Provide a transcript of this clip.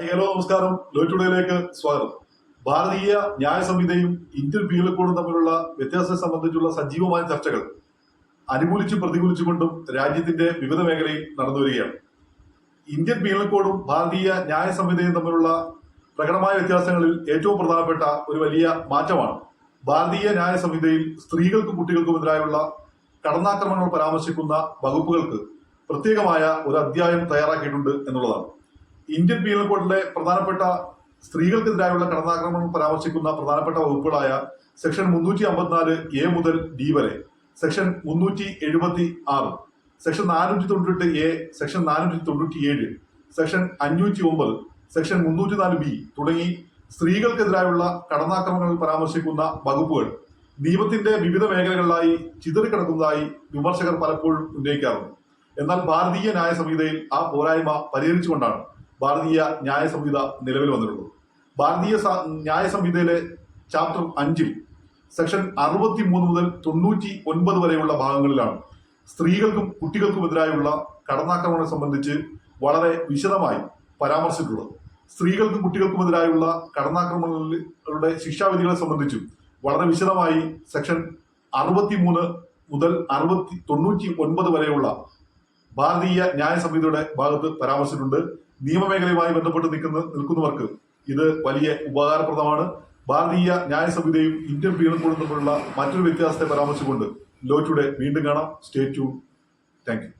Hello നമസ്കാരം. Law ടുഡേയിലേക്ക് സ്വാഗതം. ഭാരതീയ ന്യായ സംഹിതയും ഇന്ത്യൻ പീനൽ കോഡും തമ്മിലുള്ള വ്യത്യാസത്തെ സംബന്ധിച്ചുള്ള സജീവമായ ചർച്ചകൾ അനുകൂലിച്ചും പ്രതികൂലിച്ചുകൊണ്ടും രാജ്യത്തിന്റെ വിവിധ മേഖലയിൽ നടന്നു വരികയാണ്. ഇന്ത്യൻ പീനൽ കോഡും ഭാരതീയ ന്യായ സംഹിതയും തമ്മിലുള്ള പ്രകടമായ വ്യത്യാസങ്ങളിൽ ഏറ്റവും പ്രധാനപ്പെട്ട ഒരു വലിയ മാറ്റമാണ് ഭാരതീയ ന്യായ സംഹിതയിൽ സ്ത്രീകൾക്കും കുട്ടികൾക്കും എതിരായുള്ള കടന്നാക്രമണങ്ങൾ പരാമർശിക്കുന്ന വകുപ്പുകൾക്ക് പ്രത്യേകമായ ഒരു അധ്യായം തയ്യാറാക്കിയിട്ടുണ്ട് എന്നുള്ളതാണ്. ഇന്ത്യൻ പീനൽ കോഡിലെ പ്രധാനപ്പെട്ട സ്ത്രീകൾക്കെതിരായുള്ള കടന്നാക്രമണം പരാമർശിക്കുന്ന പ്രധാനപ്പെട്ട വകുപ്പുകളായ സെക്ഷൻ 354A മുതൽ D വരെ, section 376, section 498A, section 497, section 509, section 304B തുടങ്ങി സ്ത്രീകൾക്കെതിരായുള്ള കടന്നാക്രമണങ്ങൾ പരാമർശിക്കുന്ന വകുപ്പുകൾ നിയമത്തിന്റെ വിവിധ മേഖലകളിലായി ചിതറിക്കിടക്കുന്നതായി വിമർശകർ പലപ്പോഴും ഉന്നയിക്കാറുണ്ട്. എന്നാൽ ഭാരതീയ ന്യായ സംഹിതയിൽ ആ പോരായ്മ പരിഹരിച്ചുകൊണ്ടാണ് ഭാരതീയ ന്യായ സംഹിത നിലവിൽ വന്നിട്ടുള്ളത്. ഭാരതീയ ന്യായ സംഹിതയിലെ ചാപ്റ്റർ 5 സെക്ഷൻ 63 മുതൽ 99 വരെയുള്ള ഭാഗങ്ങളിലാണ് സ്ത്രീകൾക്കും കുട്ടികൾക്കുമെതിരായുള്ള കടന്നാക്രമണം സംബന്ധിച്ച് വളരെ വിശദമായി പരാമർശിച്ചിട്ടുള്ളത്. സ്ത്രീകൾക്കും കുട്ടികൾക്കുമെതിരായുള്ള കടന്നാക്രമണങ്ങളുടെ ശിക്ഷാവിധികളെ സംബന്ധിച്ചും വളരെ വിശദമായി സെക്ഷൻ 63 മുതൽ 99 വരെയുള്ള ഭാരതീയ ന്യായ സംഹിതയുടെ ഭാഗത്ത് പരാമർശിച്ചിട്ടുണ്ട്. നിയമമേഖലയുമായി ബന്ധപ്പെട്ട് നിൽക്കുന്നവർക്ക് ഇത് വലിയ ഉപകാരപ്രദമാണ്. ഭാരതീയ ന്യായ സംഹിതയും ഇന്ത്യൻ പീനൽ കോഡും തമ്മിലുള്ള മറ്റൊരു വ്യത്യാസത്തെ പരാമർശിച്ചുകൊണ്ട് ലോ ടുഡേ വീണ്ടും കാണാം. Stay tune. Thank you.